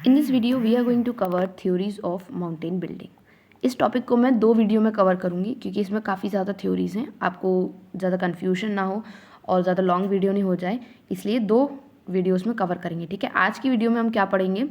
In this video we are going to cover theories of mountain building. इस topic को मैं 2 video में cover करूँगी क्योंकि इसमें काफ़ी ज़्यादा थ्योरीज हैं, आपको ज़्यादा कन्फ्यूजन ना हो और ज़्यादा लॉन्ग वीडियो नहीं हो जाए, इसलिए 2 वीडियोस में कवर करेंगे। ठीक है, आज की वीडियो में हम क्या पढ़ेंगे?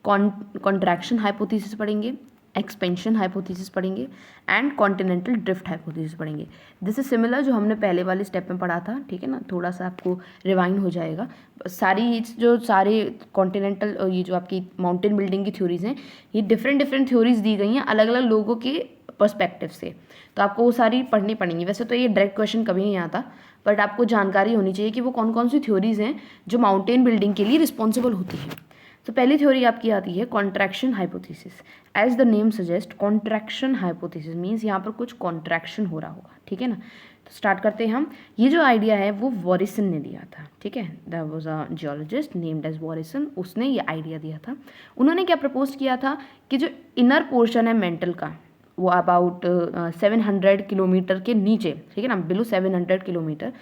कॉन्ट्रैक्शन हाइपोथेसिस पढ़ेंगे, एक्सपेंशन हाइपोथेसिस पढ़ेंगे एंड कॉन्टिनेंटल ड्रिफ्ट हाइपोथेसिस पढ़ेंगे। दिस इज सिमिलर जो हमने पहले वाले स्टेप में पढ़ा था। ठीक है ना, थोड़ा सा आपको रिवाइंड हो जाएगा। सारे कॉन्टिनेंटल ये जो आपकी माउंटेन बिल्डिंग की थ्योरीज हैं, ये डिफरेंट थ्योरीज दी गई हैं अलग अलग लोगों के पर्सपेक्टिव से, तो आपको वो सारी पढ़नी पड़ेंगी। वैसे तो ये डायरेक्ट क्वेश्चन कभी नहीं आता, बट आपको जानकारी होनी चाहिए कि वो कौन कौन सी थ्योरीज हैं जो माउंटेन बिल्डिंग के लिए रिस्पॉन्सिबल होती हैं। तो पहली थ्योरी आपकी आती है contraction hypothesis. As the name suggest, contraction hypothesis means यहाँ पर कुछ कॉन्ट्रैक्शन हो रहा होगा। ठीक है ना, तो स्टार्ट करते हैं हम। ये जो आइडिया है वो वॉरिसन ने दिया था। ठीक है, that was a geologist named as Warrison, उसने ये आइडिया दिया था। उन्होंने क्या प्रपोज किया था कि जो इनर पोर्शन है मेंटल का, वो अबाउट 700 किलोमीटर के नीचे, ठीक है ना, बिलो 700 किलोमीटर,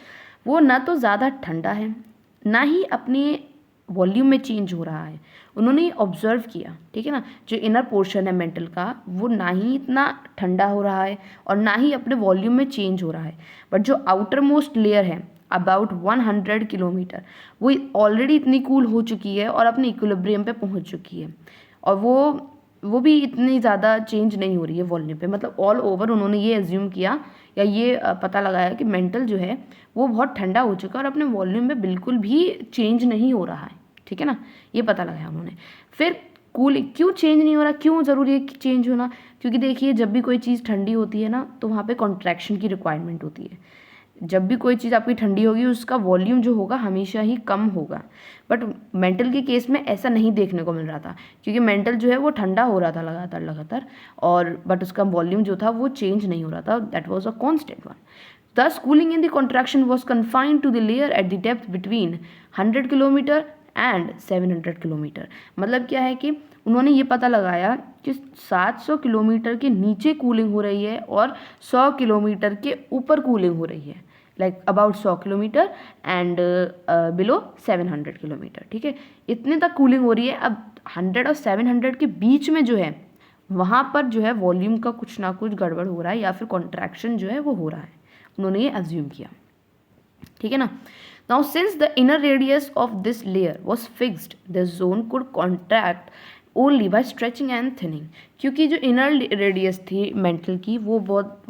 वो ना तो ज़्यादा ठंडा है ना ही अपने वॉल्यूम में चेंज हो रहा है। उन्होंने ऑब्जर्व किया, ठीक है ना, जो इनर पोर्शन है मेंटल का, वो ना ही इतना ठंडा हो रहा है और ना ही अपने वॉल्यूम में चेंज हो रहा है, बट जो आउटर मोस्ट लेयर है अबाउट 100 किलोमीटर, वो ऑलरेडी इतनी कूल हो चुकी है और अपने इक्विलिब्रियम पे पहुंच चुकी है, और वो भी इतनी ज़्यादा चेंज नहीं हो रही है वॉल्यूम पे। मतलब ऑल ओवर उन्होंने ये एज्यूम किया या ये पता लगाया कि मेंटल जो है वो बहुत ठंडा हो चुका है और अपने वॉल्यूम में बिल्कुल भी चेंज नहीं हो रहा है। ठीक है ना, ये पता लगाया उन्होंने। फिर कूलिंग क्यों चेंज नहीं हो रहा, क्यों ज़रूरी है कि चेंज होना? क्योंकि देखिए, जब भी कोई चीज़ ठंडी होती है ना, तो वहाँ पे कॉन्ट्रैक्शन की रिक्वायरमेंट होती है। जब भी कोई चीज़ आपकी ठंडी होगी, उसका वॉल्यूम जो होगा हमेशा ही कम होगा। बट मेंटल के केस में ऐसा नहीं देखने को मिल रहा था, क्योंकि मेंटल जो है वो ठंडा हो रहा था लगातार, और बट उसका वॉल्यूम जो था वो चेंज नहीं हो रहा था। That was a constant one. Thus, cooling in the contraction was confined to the layer at the depth between 100 kilometre and 700 kilometre. मतलब क्या है कि उन्होंने ये पता लगाया कि 700 किलोमीटर के नीचे कूलिंग हो रही है और 100 किलोमीटर के ऊपर कूलिंग हो रही है, like about 100 kilometre and below 700 kilometre. ठीक है, इतने तक कूलिंग हो रही है। अब 100 और 700 के बीच में जो है, वहाँ पर जो है वॉल्यूम का कुछ ना कुछ गड़बड़ हो रहा है या फिर कॉन्ट्रैक्शन जो है वो हो रहा है, उन्होंने ये अज्यूम किया। ठीक है ना, now since the inner radius of this layer was fixed, the zone could contract only by stretching and thinning. क्योंकि जो इनर रेडियस थी मेंटल की, वो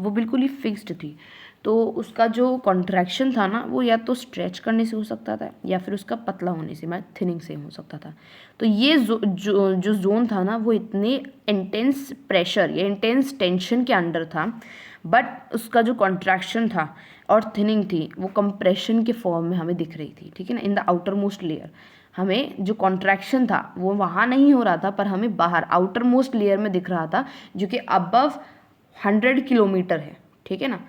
बिल्कुल ही फिक्स्ड थी, तो उसका जो कॉन्ट्रैक्शन था ना, वो या तो स्ट्रेच करने से हो सकता था या फिर उसका पतला होने से, मतलब थिनिंग से हो सकता था। तो ये जो जोन था ना, वो इतने इंटेंस प्रेशर या इंटेंस टेंशन के अंडर था, बट उसका जो कॉन्ट्रैक्शन था और थिनिंग थी वो कंप्रेशन के फॉर्म में हमें दिख रही थी। ठीक है ना, in the outer most layer हमें जो कॉन्ट्रैक्शन था वो वहाँ नहीं हो रहा था, पर हमें बाहर आउटर मोस्ट लेयर में दिख रहा था, जो कि अबव 100 किलोमीटर है। ठीक है ना,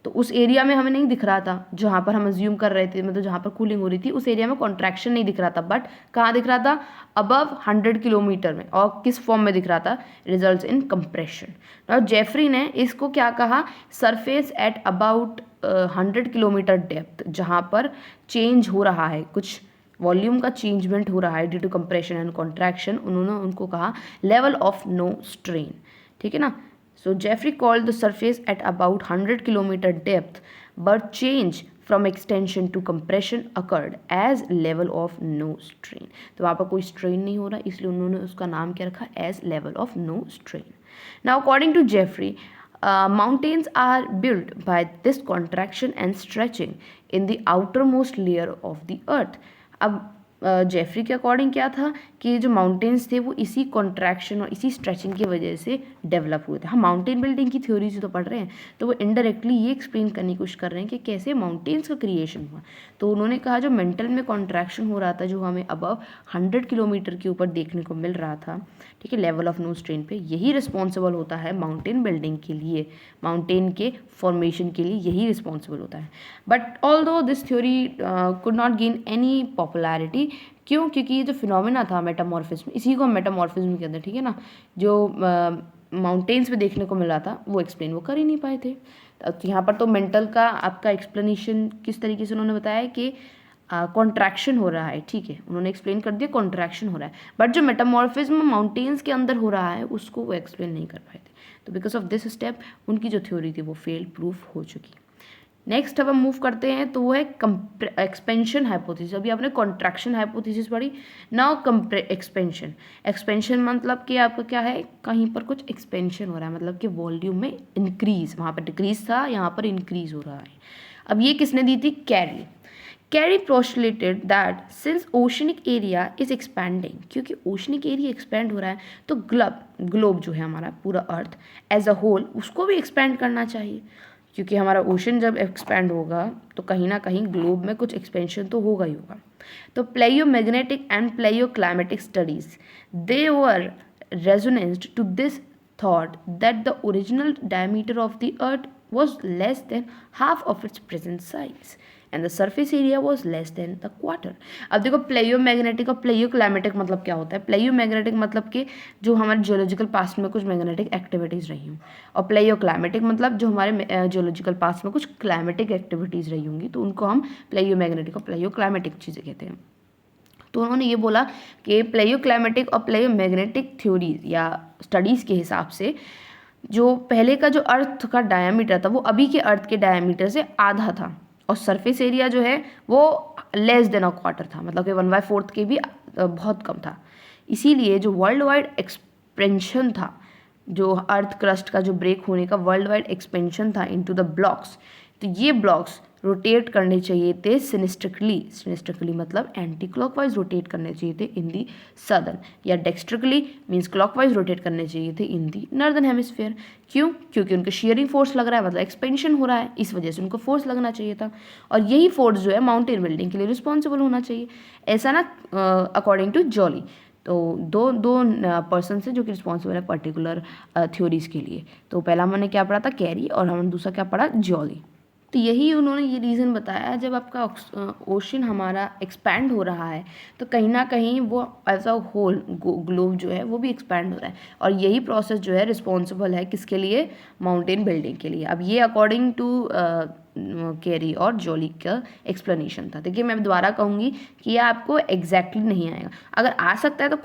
तो उस एरिया में हमें नहीं दिख रहा था जहाँ पर हम अज्यूम कर रहे थे, मतलब जहाँ पर कूलिंग हो रही थी, उस एरिया में कॉन्ट्रैक्शन नहीं दिख रहा था, बट कहाँ दिख रहा था? अबव 100 किलोमीटर में। और किस फॉर्म में दिख रहा था? Results in compression. और जेफरी ने इसको क्या कहा? Surface at about 100 kilometre depth, जहाँ पर चेंज हो रहा है, कुछ वॉल्यूम का चेंजमेंट हो रहा है due to compression and contraction, उन्होंने उनको कहा लेवल ऑफ नो स्ट्रेन। ठीक है ना, so Jeffrey called the surface at about 100 kilometer depth, but change from extension to compression occurred as level of no strain। तो वहाँ पर कोई strain नहीं हो रहा, इसलिए उन्होंने उसका नाम क्या रखा? as level of no strain। Now according to Jeffrey, mountains are built by this contraction and stretching in the outermost layer of the earth। अब जेफरी के अकॉर्डिंग क्या था कि जो माउंटेन्स थे वो इसी कॉन्ट्रैक्शन और इसी स्ट्रेचिंग की वजह से डेवलप हुए थे। हम माउंटेन बिल्डिंग की थ्योरी से तो पढ़ रहे हैं, तो वो इनडायरेक्टली ये एक्सप्लेन करने की कोशिश कर रहे हैं कि कैसे माउंटेन्स का क्रिएशन हुआ। तो उन्होंने कहा जो मेंटल में कॉन्ट्रैक्शन हो रहा था, जो हमें अबव 100 किलोमीटर के ऊपर देखने को मिल रहा था, ठीक है, लेवल ऑफ नो स्ट्रेन पे, यही रिस्पॉन्सिबल होता है माउंटेन बिल्डिंग के लिए, माउंटेन के फॉर्मेशन के लिए यही रिस्पॉन्सिबल होता है। But although this theory could not gain any popularity. क्यों? क्योंकि ये जो फिनोमिना था मेटामॉर्फिज्म, इसी को हम मेटामॉर्फिज्म कहते हैं। ठीक है ना, जो माउंटेन्स में देखने को मिल रहा था वो एक्सप्लेन वो कर ही नहीं पाए थे। तो यहाँ पर तो मेंटल का आपका एक्सप्लेनेशन किस तरीके से उन्होंने बताया कि कॉन्ट्रैक्शन हो रहा है, ठीक है, उन्होंने एक्सप्लेन कर दिया कॉन्ट्रैक्शन हो रहा है, बट जो मेटामॉर्फिज्म माउंटेन्स के अंदर हो रहा है उसको वो एक्सप्लेन नहीं कर पाए थे। तो बिकॉज ऑफ दिस स्टेप उनकी जो थ्योरी थी वो फेल प्रूफ हो चुकी। नेक्स्ट अब हम मूव करते हैं तो वो है एक्सपेंशन हाइपोथेसिस। अभी आपने कॉन्ट्रैक्शन हाइपोथेसिस पढ़ी, नाउ एक्सपेंशन। एक्सपेंशन मतलब कि आपका क्या है, कहीं पर कुछ एक्सपेंशन हो रहा है, मतलब कि वॉल्यूम में इंक्रीज, वहाँ पर डिक्रीज था, यहाँ पर इंक्रीज हो रहा है। अब ये किसने दी थी, carry. Carry postulated that since oceanic area is expanding, क्योंकि ओशनिक एरिया एक्सपेंड हो रहा है तो ग्लोब जो है हमारा पूरा अर्थ एज अ होल उसको भी एक्सपेंड करना चाहिए, क्योंकि हमारा ओशन जब एक्सपेंड होगा तो कहीं ना कहीं ग्लोब में कुछ एक्सपेंशन तो होगा ही होगा। तो palaeomagnetic and palaeoclimatic studies they were resonanced to this thought that the original diameter of the earth was less than half of its present size and the surface area was less than the quarter। अब देखो प्लेयोमैग्नेटिक और प्लेयोक्लाइमेटिक मतलब क्या होता है। प्लेयोमैग्नेटिक मतलब कि जो हमारे जियोलॉजिकल पास्ट में कुछ मैग्नेटिक एक्टिविटीज़ रही हूँ, और प्लेयोक्लाइमेटिक मतलब जो हमारे जियोलॉजिकल पास्ट में कुछ क्लाइमेटिक एक्टिविटीज़ रही होंगी, तो उनको हम प्लेयोमैग्नेटिक और प्लेयोक्लाइमेटिक चीज़ें कहते हैं। तो उन्होंने ये बोला कि प्लेयोक्लाइमेटिक और प्लेयोमैग्नेटिक थ्योरीज या स्टडीज़ के हिसाब से जो पहले का जो अर्थ का डायमीटर था वो अभी के अर्थ के डायमीटर से आधा था, और सरफेस एरिया जो है वो लेस देन अ क्वार्टर था, मतलब कि 1/4 के भी बहुत कम था। इसीलिए जो वर्ल्ड वाइड एक्सपेंशन था, जो अर्थ क्रस्ट का जो ब्रेक होने का वर्ल्ड वाइड एक्सपेंशन था इनटू द ब्लॉक्स, तो ये ब्लॉक्स रोटेट करने चाहिए थे सिनिस्ट्रिकली। सिनिस्ट्रिकली मतलब एंटी क्लॉकवाइज रोटेट करने चाहिए थे इन दी सदर्न, या डेक्स्ट्रिकली मीन्स क्लॉकवाइज रोटेट करने चाहिए थे इन दी नॉर्दर्न हेमिस्फीयर। क्यों, क्योंकि उनको शेयरिंग फोर्स लग रहा है, मतलब एक्सपेंशन हो रहा है, इस वजह से उनको फोर्स लगना चाहिए था, और यही फोर्स जो है माउंटेन बिल्डिंग के लिए रिस्पॉन्सिबल होना चाहिए, ऐसा ना अकॉर्डिंग टू जॉली। तो दो पर्सन से जो कि रिस्पॉन्सिबल है पर्टिकुलर थ्योरीज़ के लिए। तो पहला हमने क्या पढ़ा था, कैरी, और हमने दूसरा क्या पढ़ा, जॉली। तो यही उन्होंने ये रीज़न बताया, जब आपका ओशन हमारा एक्सपैंड हो रहा है तो कहीं ना कहीं वो एज अ होल ग्लोब जो है वो भी एक्सपैंड हो रहा है, और यही प्रोसेस जो है रिस्पॉन्सिबल है किसके लिए, माउंटेन बिल्डिंग के लिए। अब ये अकॉर्डिंग टू कैरी और जॉली का एक्सप्लेनेशन था। देखिए मैं दोबारा कहूँगी कि ये आपको एग्जैक्टली नहीं आएगा, अगर आ सकता है तो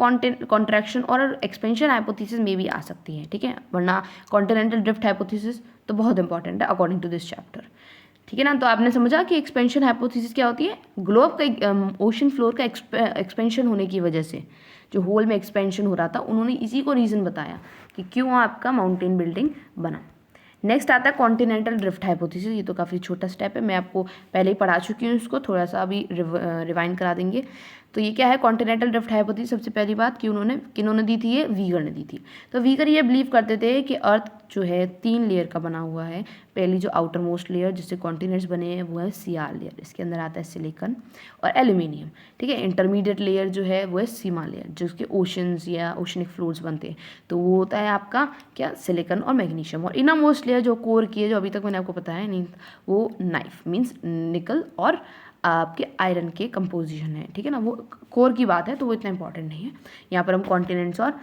कॉन्ट्रैक्शन और एक्सपेंशन हाइपोथेसिस में भी आ सकती है, ठीक है, वरना कॉन्टिनेंटल ड्रिफ्ट हाइपोथेसिस तो बहुत इंपॉर्टेंट है अकॉर्डिंग टू दिस चैप्टर, ठीक है ना। तो आपने समझा कि एक्सपेंशन हाइपोथेसिस क्या होती है, ग्लोब का ओशन फ्लोर का एक्सपेंशन होने की वजह से जो होल में एक्सपेंशन हो रहा था, उन्होंने इसी को रीज़न बताया कि क्यों आपका माउंटेन बिल्डिंग बना। नेक्स्ट आता है कॉन्टिनेंटल ड्रिफ्ट हाइपोथेसिस। ये तो काफ़ी छोटा स्टेप है, मैं आपको पहले ही पढ़ा चुकी हूँ, इसको थोड़ा सा अभी रिवाइंड करा देंगे। तो ये क्या है कॉन्टिनेंटल ड्रिफ्ट हाइपोथेसिस। सबसे पहली बात कि किन्होंने दी थी, ये वीगर ने दी थी। तो वीगर ये बिलीव करते थे कि अर्थ जो है 3 लेयर का बना हुआ है। पहली जो आउटर मोस्ट लेयर जिससे कॉन्टिनेंट्स बने हैं वो है सीआर लेयर, इसके अंदर आता है सिलिकॉन और एल्यूमिनियम, ठीक है। इंटरमीडिएट लेयर जो है वो है सीमा लेयर, जिसके ओशंस या ओशनिक फ्लोर्स बनते हैं, तो वो होता है आपका क्या, सिलिकॉन और मैग्नीशियम। और इनर मोस्ट लेयर जो कोर की है, जो अभी तक मैंने आपको बताया नहीं, वो नाइफ मीन्स निकल और आपके आयरन के कंपोजिशन है, ठीक है ना। वो कोर की बात है तो वो इतना इंपॉर्टेंट नहीं है, यहाँ पर हम कॉन्टिनेंट्स और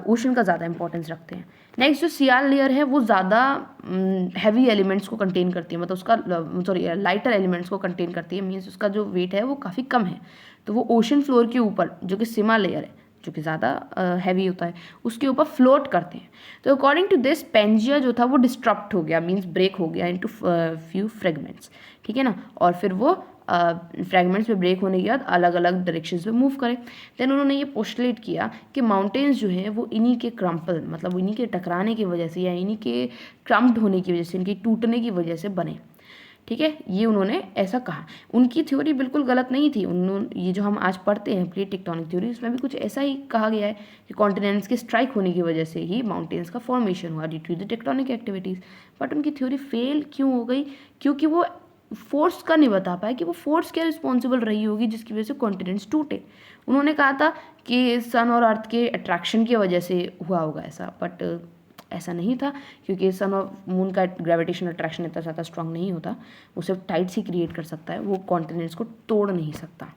ओशन का ज़्यादा इंपॉर्टेंस रखते हैं। नेक्स्ट जो सीआर लेयर है वो ज़्यादा हैवी एलिमेंट्स को कंटेन करती है, मतलब उसका लाइटर एलिमेंट्स को कंटेन करती है, मीन्स उसका जो वेट है वो काफ़ी कम है। तो वो ओशन फ्लोर के ऊपर जो कि सीमा लेयर है, जो कि ज़्यादा हैवी होता है, उसके ऊपर फ्लोट करते हैं। तो अकॉर्डिंग टू दिस पेंजिया जो था वो डिस्ट्रप्ट हो गया, मीन्स ब्रेक हो गया इनटू फ्यू फ्रेगमेंट्स, ठीक है ना। और फिर वो फ्रेगमेंट्स में ब्रेक होने के बाद अलग अलग डायरेक्शंस में मूव करें। देन उन्होंने ये पोस्टुलेट किया कि माउंटेन्स जो हैं वो इन्हीं के क्रम्पल, मतलब इन्हीं के टकराने की वजह से या इन्हीं के क्रम्प्ड होने की वजह से, इनके टूटने की वजह से बने, ठीक है। ये उन्होंने ऐसा कहा। उनकी थ्योरी बिल्कुल गलत नहीं थी। उन्होंने ये जो हम आज पढ़ते हैं प्लेट टेक्टोनिक थ्योरी, उसमें भी कुछ ऐसा ही कहा गया है कि कॉन्टिनेंट्स के स्ट्राइक होने की वजह से ही माउंटेन्स का फॉर्मेशन हुआ due to the tectonic activities. But उनकी थ्योरी फेल क्यों हो गई, क्योंकि वो फोर्स का नहीं बता पाया कि वो फोर्स क्या रिस्पॉन्सिबल रही होगी जिसकी वजह से कॉन्टिनेंट्स टूटे। उन्होंने कहा था कि सन और अर्थ के अट्रैक्शन की वजह से हुआ होगा ऐसा, बट ऐसा नहीं था, क्योंकि सन और मून का ग्रेविटेशन अट्रैक्शन इतना ज़्यादा स्ट्रांग नहीं होता, वो सिर्फ टाइड्स ही क्रिएट कर सकता है, वो कॉन्टिनेंट्स को तोड़ नहीं सकता।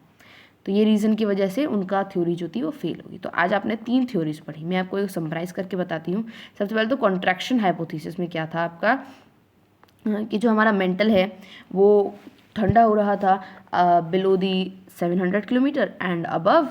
तो ये रीज़न की वजह से उनका थ्योरी जो थी वो फेल होगी। तो आज आपने 3 थ्योरीज पढ़ी, मैं आपको एक समराइज़ करके बताती हूँ। सबसे पहले तो कॉन्ट्रैक्शन हाइपोथेसिस में क्या था आपका, कि जो हमारा मेंटल है वो ठंडा हो रहा था below the 700 kilometre and above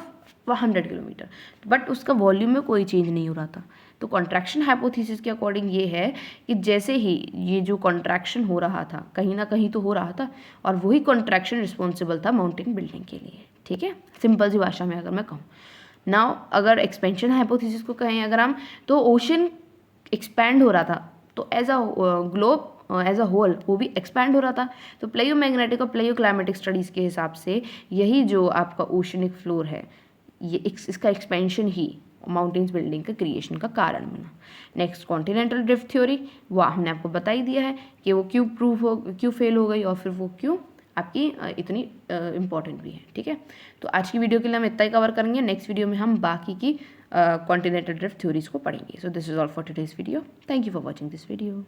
100 kilometre, but उसका वॉल्यूम में कोई चेंज नहीं हो रहा था। तो कॉन्ट्रैक्शन हाइपोथेसिस के अकॉर्डिंग ये है कि जैसे ही ये जो कॉन्ट्रैक्शन हो रहा था कहीं ना कहीं तो हो रहा था, और वही कॉन्ट्रैक्शन रिस्पॉन्सिबल था माउंटेन बिल्डिंग के लिए। ठीक है, सिंपल सी भाषा में अगर मैं कहूँ। नाउ अगर एक्सपेंशन हाइपोथेसिस को कहें अगर हम, तो ओशन एक्सपैंड हो रहा था, तो as a globe as a whole वो भी एक्सपैंड हो रहा था। तो प्लेयो मैग्नेटिक और प्लेयो क्लाइमेटिक स्टडीज़ के हिसाब से यही जो आपका ओशनिक फ्लोर है, ये इसका एक्सपेंशन ही माउंटेन्स बिल्डिंग का क्रिएशन का कारण बना। नेक्स्ट कॉन्टिनेंटल ड्रिफ्ट थ्योरी, वह हमने आपको बता ही दिया है कि वो क्यों फेल हो गई और फिर वो क्यों आपकी इतनी इम्पॉर्टेंट भी है। ठीक है, तो आज की वीडियो के लिए हम इतना ही कवर करेंगे। नेक्स्ट वीडियो में हम बाकी की कॉन्टिनेंटल ड्रिफ्ट थ्योरीज को पढ़ेंगे। So this is all for today's video. Thank you for watching this video.